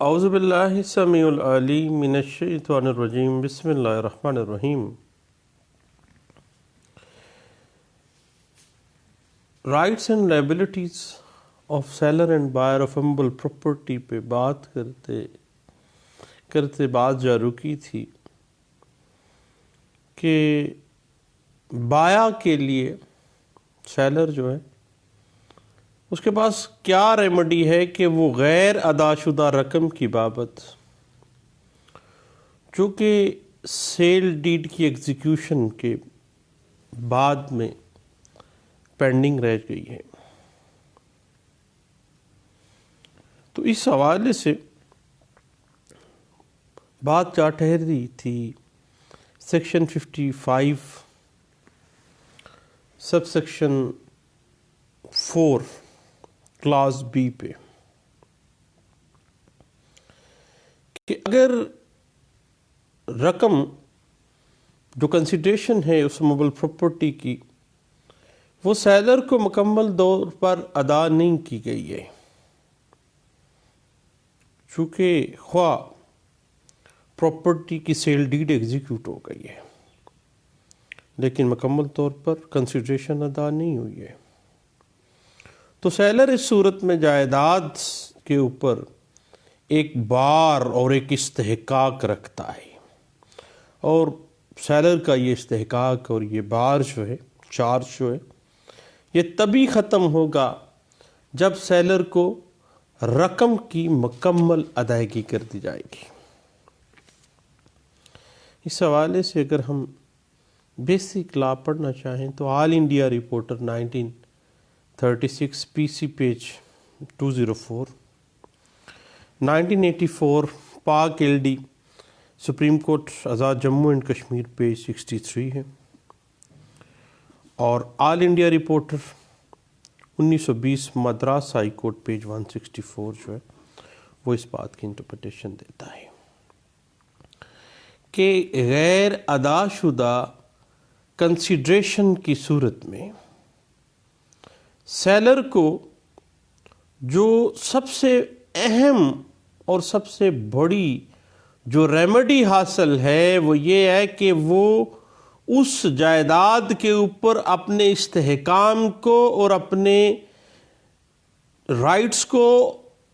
اعوذ باللہ السمیع العلیم من الشیطان الرجیم بسم اللہ الرحمن الرحیم۔ Rights and liabilities of seller and buyer of humble property پہ بات کرتے بات جا رکی تھی کہ بایا کے لیے سیلر جو ہے اس کے پاس کیا ریمیڈی ہے کہ وہ غیر ادا شدہ رقم کی بابت جو کہ سیل ڈیڈ کی ایگزیکیوشن کے بعد میں پینڈنگ رہ گئی ہے۔ تو اس حوالے سے بات جا ٹھہری تھی section 55 sub section 4 class be پہ کہ اگر رقم جو کنسیڈریشن ہے اس موبل پراپرٹی کی وہ سیلر کو مکمل طور پر ادا نہیں کی گئی ہے، چونکہ خواہ پراپرٹی کی سیل ڈیڈ ایگزیکیوٹ ہو گئی ہے لیکن مکمل طور پر کنسیڈریشن ادا نہیں ہوئی ہے، تو سیلر اس صورت میں جائیداد کے اوپر ایک بار اور ایک استحقاق رکھتا ہے، اور سیلر کا یہ استحقاق اور یہ بار جو ہے چارج جو ہے یہ تبھی ختم ہوگا جب سیلر کو رقم کی مکمل ادائیگی کر دی جائے گی۔ اس حوالے سے اگر ہم بیسک لا پڑھنا چاہیں تو all India reporter 1936 P C page 204، 1984 Pak L D supreme court Azad Jammu and Kashmir page 63 ہے، اور all India reporter 1920 Madras high court page 164 جو ہے وہ اس بات کی انٹرپریٹیشن دیتا ہے کہ غیر ادا شدہ کنسیڈریشن کی صورت میں سیلر کو جو سب سے اہم اور سب سے بڑی جو ریمیڈی حاصل ہے وہ یہ ہے کہ وہ اس جائیداد کے اوپر اپنے استحکام کو اور اپنے رائٹس کو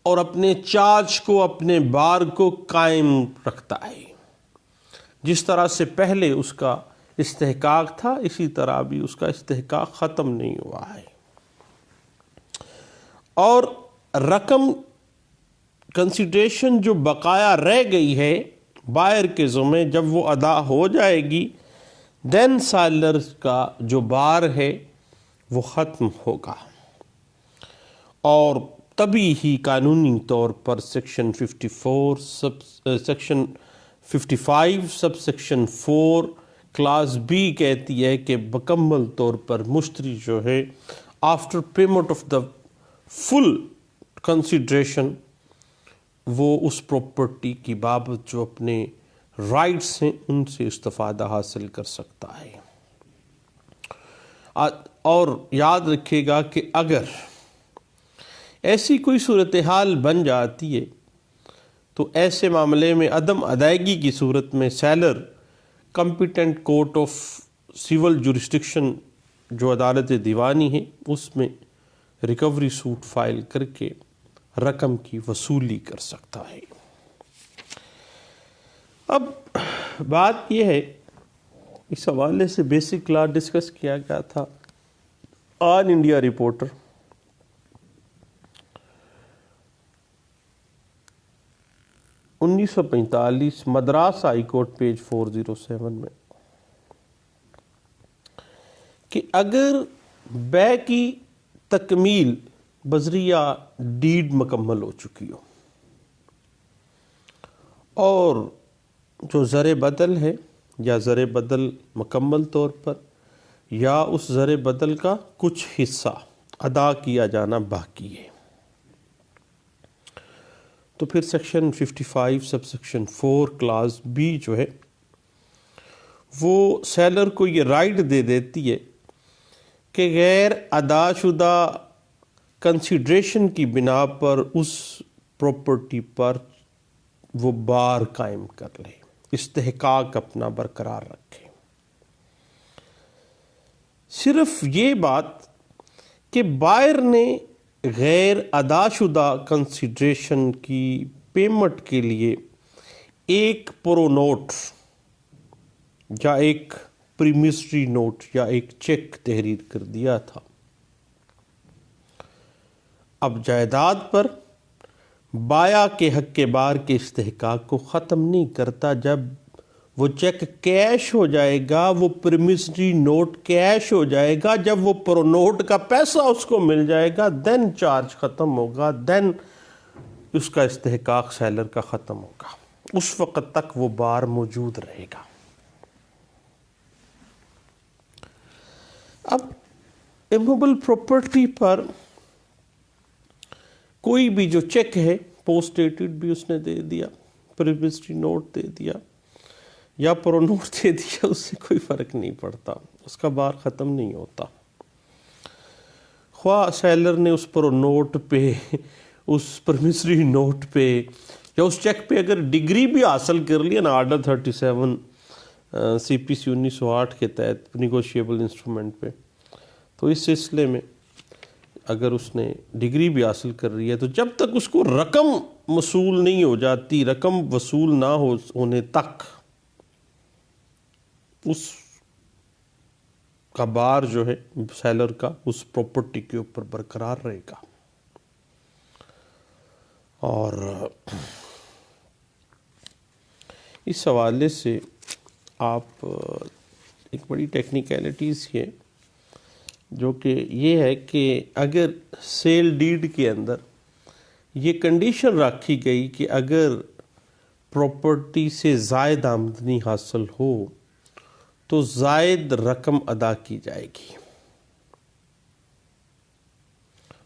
اور اپنے چارج کو اپنے بار کو قائم رکھتا ہے۔ جس طرح سے پہلے اس کا استحقاق تھا اسی طرح بھی اس کا استحقاق ختم نہیں ہوا ہے، اور رقم کنسیڈریشن جو بقایا رہ گئی ہے بائر کے ذمہ جب وہ ادا ہو جائے گی دین سیلر کا جو بار ہے وہ ختم ہوگا، اور تبھی ہی قانونی طور پر section 55 sub section 4 class B کہتی ہے کہ مکمل طور پر مشتری جو ہے after payment of the full consideration وہ اس پراپرٹی کی بابت جو اپنے رائٹس ہیں ان سے استفادہ حاصل کر سکتا ہے۔ اور یاد رکھیے گا کہ اگر ایسی کوئی صورتحال بن جاتی ہے تو ایسے معاملے میں عدم ادائیگی کی صورت میں seller competent court of civil jurisdiction جو عدالت دیوانی ہے اس میں ریکوری سوٹ فائل کر کے رقم کی وصولی کر سکتا ہے۔ اب بات یہ ہے اس حوالے سے بیسک لا ڈسکس کیا گیا تھا all India reporter 1945 Madras high court page 407 میں کہ اگر بے کی تکمیل بذریعہ ڈیڈ مکمل ہو چکی ہو اور جو زر بدل ہے یا زر بدل مکمل طور پر یا اس زر بدل کا کچھ حصہ ادا کیا جانا باقی ہے، تو پھر section 55 sub section 4 class be جو ہے وہ سیلر کو یہ رائٹ دے دیتی ہے کہ غیر ادا شدہ کنسیڈریشن کی بنا پر اس پراپرٹی پر وہ بار قائم کر لے، استحقاق اپنا برقرار رکھے۔ صرف یہ بات کہ بائر نے غیر ادا شدہ کنسیڈریشن کی پیمنٹ کے لیے ایک پرو نوٹ یا ایک پریمسری نوٹ یا ایک چیک تحریر کر دیا تھا، اب جائیداد پر بایا کے حق کے بار کے استحقاق کو ختم نہیں کرتا۔ جب وہ چیک کیش ہو جائے گا، وہ پرمیسری نوٹ کیش ہو جائے گا، جب وہ پرو نوٹ کا پیسہ اس کو مل جائے گا، دین چارج ختم ہوگا، دین اس کا استحقاق سیلر کا ختم ہوگا، اس وقت تک وہ بار موجود رہے گا۔ اب ایموبل پراپرٹی پر کوئی بھی جو چیک ہے، پوسٹ ڈیٹڈ بھی اس نے دے دیا، پرمیسری نوٹ دے دیا یا پرو نوٹ دے دیا، اس سے کوئی فرق نہیں پڑتا، اس کا بار ختم نہیں ہوتا۔ خواہ سیلر نے اس پرو نوٹ پہ، اس پرمیسری نوٹ پہ یا اس چیک پہ اگر ڈگری بھی حاصل کر لیا نا، آرڈر 37 سی پی سی 1908 کے تحت نیگوشیبل انسٹرومنٹ پہ، تو اس سلسلے میں اگر اس نے ڈگری بھی حاصل کر رہی ہے، تو جب تک اس کو رقم وصول نہیں ہو جاتی، رقم وصول نہ ہونے تک اس کا بار جو ہے سیلر کا اس پراپرٹی کے اوپر برقرار رہے گا۔ اور اس حوالے سے آپ ایک بڑی ٹیکنیکلٹیز ہے جو کہ یہ ہے کہ اگر سیل ڈیڈ کے اندر یہ کنڈیشن رکھی گئی کہ اگر پراپرٹی سے زائد آمدنی حاصل ہو تو زائد رقم ادا کی جائے گی،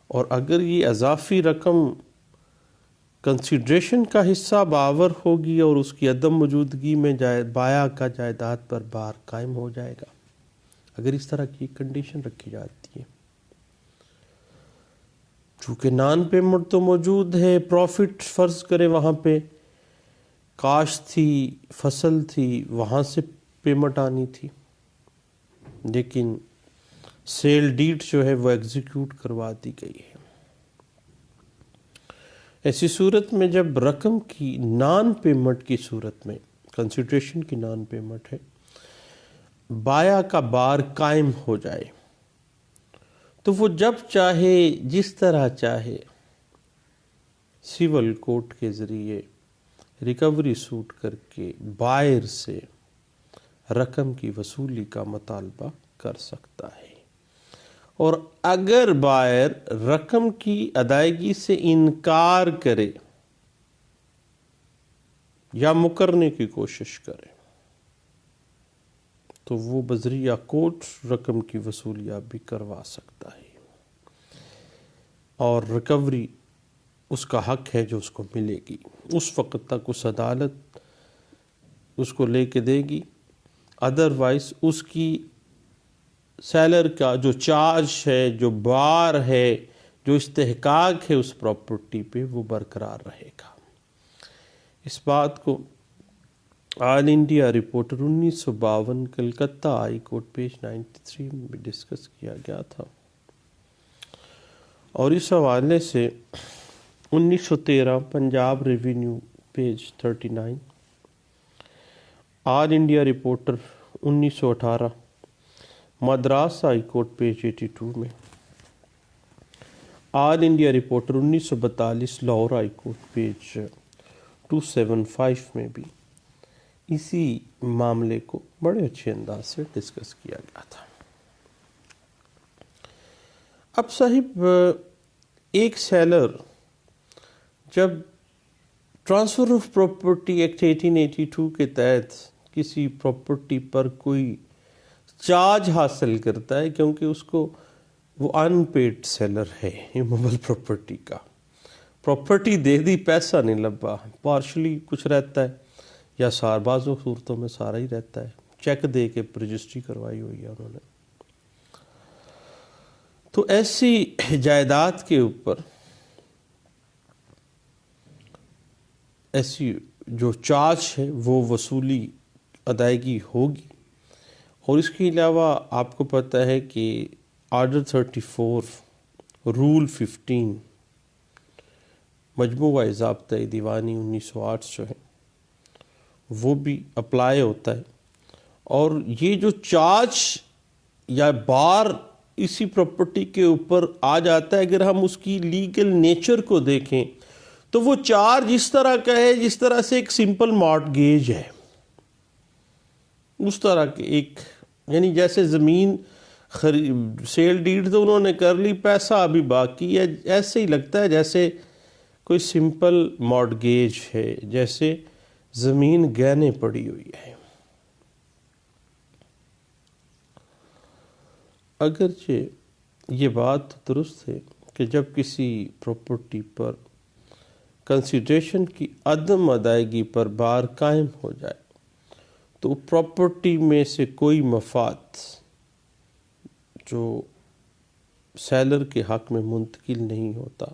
اور اگر یہ اضافی رقم کنسیڈریشن کا حصہ باور ہوگی اور اس کی عدم موجودگی میں بایا کا جائیداد پر بار قائم ہو جائے گا، اگر اس طرح کی کنڈیشن رکھی جاتی ہے۔ چونکہ نان پیمنٹ تو موجود ہے، پروفٹ فرض کرے وہاں پہ کاشت تھی، فصل تھی، وہاں سے پیمنٹ آنی تھی، لیکن سیل ڈیڈ جو ہے وہ ایگزیکیوٹ کروا دی گئی ہے۔ ایسی صورت میں جب رقم کی نان پیمنٹ کی صورت میں، کنسیڈریشن کی نان پیمنٹ ہے، بایا کا بار قائم ہو جائے تو وہ جب چاہے جس طرح چاہے سول کورٹ کے ذریعے ریکوری سوٹ کر کے بائر سے رقم کی وصولی کا مطالبہ کر سکتا ہے، اور اگر بائر رقم کی ادائیگی سے انکار کرے یا مکرنے کی کوشش کرے تو وہ بذریعہ کورٹ رقم کی وصولیاب بھی کروا سکتا ہے، اور ریکوری اس کا حق ہے جو اس کو ملے گی، اس وقت تک اس عدالت اس کو لے کے دے گی، ادروائز اس کی سیلر کا جو چارج ہے، جو بار ہے، جو استحقاق ہے اس پراپرٹی پہ، وہ برقرار رہے گا۔ اس بات کو all India reporter 1952 Calcutta high court page 93 میں بھی ڈسکس کیا گیا تھا، اور اس حوالے سے 1913 Punjab revenue page 39، all India reporter 1918 Madras high court page 82 میں، all India reporter 1942 Lahore high court page 275 میں بھی اسی معاملے کو بڑے اچھے انداز سے ڈسکس کیا گیا تھا۔ اب صاحب ایک سیلر جب ٹرانسفر آف پراپرٹی ایکٹ 1882 کے تحت کسی پراپرٹی پر کوئی چارج حاصل کرتا ہے، کیونکہ اس کو وہ ان پیڈ سیلر ہے ایموبل پراپرٹی کا، پراپرٹی دے دی، پیسہ نہیں لبا، پارشلی کچھ رہتا ہے یا بعض صورتوں میں سارا ہی رہتا ہے، چیک دے کے رجسٹری کروائی ہوئی ہے انہوں نے، تو ایسی جائیداد کے اوپر، ایسی جو چارج ہے وہ وصولی ادائیگی ہوگی. اور اس کے علاوہ آپ کو پتہ ہے کہ آرڈر 34 رول 15 مجموعہ ضابطہ دیوانی 1908 جو ہے وہ بھی اپلائی ہوتا ہے. اور یہ جو چارج یا بار اسی پراپرٹی کے اوپر آ جاتا ہے، اگر ہم اس کی لیگل نیچر کو دیکھیں تو وہ چارج اس طرح کا ہے جس طرح سے ایک سمپل مارٹگیج ہے. اس طرح کے ایک، یعنی جیسے زمین سیل ڈیڈ تو انہوں نے کر لی، پیسہ ابھی باقی ہے، ایسے ہی لگتا ہے جیسے کوئی سمپل مارٹگیج ہے، جیسے زمین گہنے پڑی ہوئی ہے. اگرچہ یہ بات درست ہے کہ جب کسی پراپرٹی پر کنسیڈریشن کی عدم ادائیگی پر بار قائم ہو جائے تو پراپرٹی میں سے کوئی مفاد جو سیلر کے حق میں منتقل نہیں ہوتا،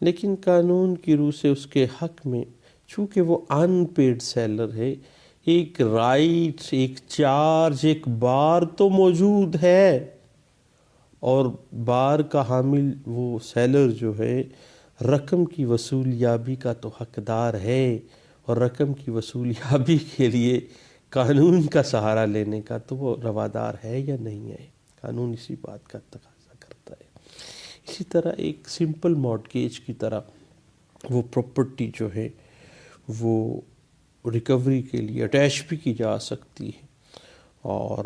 لیکن قانون کی روح سے اس کے حق میں، چونکہ وہ ان پیڈ سیلر ہے، ایک رائٹ، ایک چارج، ایک بار تو موجود ہے. اور بار کا حامل وہ سیلر جو ہے رقم کی وصولیابی کا تو حقدار ہے، اور رقم کی وصولیابی کے لیے قانون کا سہارا لینے کا تو وہ روادار ہے یا نہیں ہے. قانون اسی بات کا تقاضا کرتا ہے. اسی طرح ایک سمپل مارٹگیج کی طرح وہ پراپرٹی جو ہے وہ ریکوری کے لیے اٹیچ بھی کی جا سکتی ہے. اور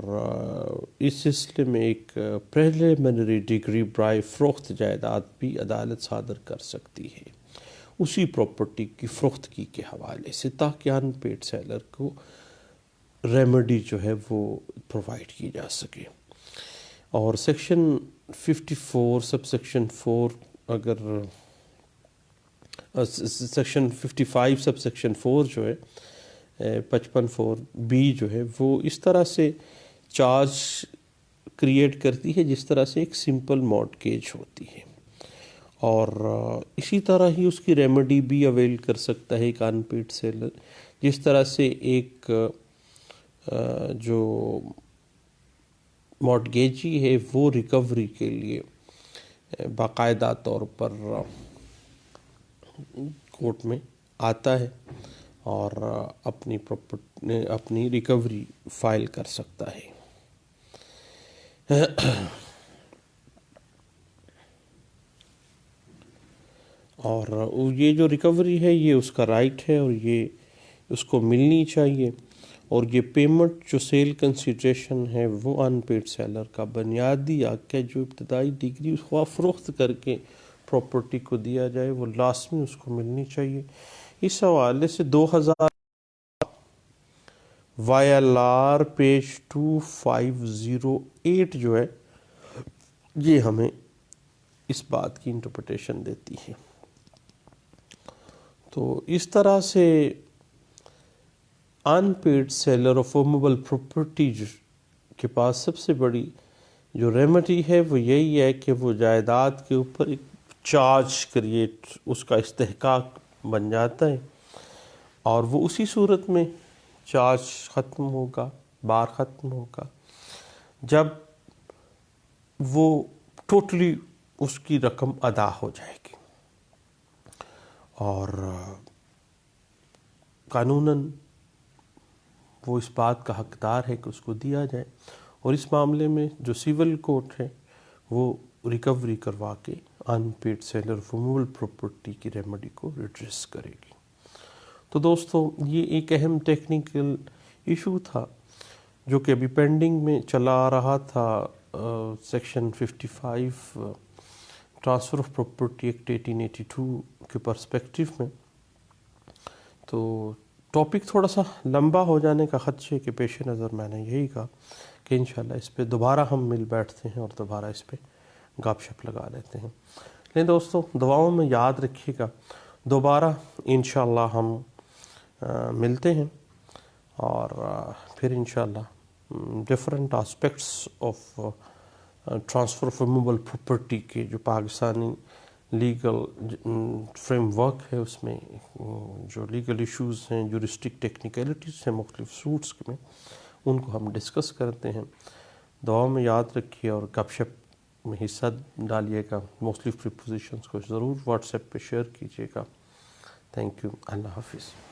اس سلسلے میں ایک پریلیمنری ڈگری برائے فروخت جائیداد بھی عدالت صادر کر سکتی ہے اسی پراپرٹی کی فروختگی کے حوالے سے، تاکہ ان پیڈ سیلر کو ریمیڈی جو ہے وہ پرووائڈ کی جا سکے. اور سیکشن 54 سب سیکشن 4 اگر سیکشن 55 سب سیکشن 4 جو ہے 55(4)B جو ہے وہ اس طرح سے چارج کریٹ کرتی ہے جس طرح سے ایک سمپل مارٹگیج ہوتی ہے. اور اسی طرح ہی اس کی ریمیڈی بھی اویل کر سکتا ہے ایک ان پیڈ سیلر، جس طرح سے ایک جو مارٹگیجی ہے وہ ریکوری کے لیے باقاعدہ طور پر کورٹ میں آتا ہے اور اپنی ریکوری فائل کر سکتا ہے. اور یہ جو ریکوری ہے یہ اس کا رائٹ ہے اور یہ اس کو ملنی چاہیے. اور یہ پیمنٹ جو سیل کنسیڈریشن ہے وہ ان پیڈ سیلر کا بنیادی حق ہے، جو ابتدائی ڈگری اس کو فروخت کر کے پراپرٹی کو دیا جائے وہ لازمی اس کو ملنی چاہیے. اس حوالے سے 2000 YLR پیج 2508 جو ہے یہ ہمیں اس بات کی انٹرپریٹیشن دیتی ہے. تو اس طرح سے unpaid seller of movable property کے پاس سب سے بڑی جو ریمیڈی ہے وہ یہی ہے کہ وہ جائیداد کے اوپر ایک چارج کریٹ، اس کا استحقاق بن جاتا ہے، اور وہ اسی صورت میں چارج ختم ہوگا، بار ختم ہوگا جب وہ ٹوٹلی اس کی رقم ادا ہو جائے گی. اور قانوناً وہ اس بات کا حقدار ہے کہ اس کو دیا جائے. اور اس معاملے میں جو سول کورٹ ہے وہ ریکوری کروا کے ان پیڈ سیلر موویبل پراپرٹی کی ریمیڈی کو ریڈریس کرے گی. تو دوستو یہ ایک اہم ٹیکنیکل ایشو تھا جو کہ ابھی پینڈنگ میں چلا آ رہا تھا section 55 transfer of property act 1882 کے پرسپیکٹیو میں. تو ٹاپک تھوڑا سا لمبا ہو جانے کا خدشے کے پیش نظر میں نے یہی کہا کہ انشاءاللہ اس پہ دوبارہ ہم مل بیٹھتے ہیں اور دوبارہ اس پہ گپ شپ لگا لیتے ہیں. لیکن دوستو دعاؤں میں یاد رکھیے گا، دوبارہ انشاءاللہ ہم ملتے ہیں اور پھر انشاءاللہ different aspects of transfer of movable property کے جو پاکستانی لیگل فریم ورک ہے اس میں جو لیگل ایشوز ہیں، جورسٹک ٹیکنیکلٹیز ہیں مختلف سوٹس میں، ان کو ہم ڈسکس کرتے ہیں. دعا میں یاد رکھیے اور گپ شپ میں حصہ ڈالیے گا. مختلف پریپوزیشنز کو ضرور واٹس ایپ پہ شیئر کیجیے گا. Thank you. اللہ حافظ.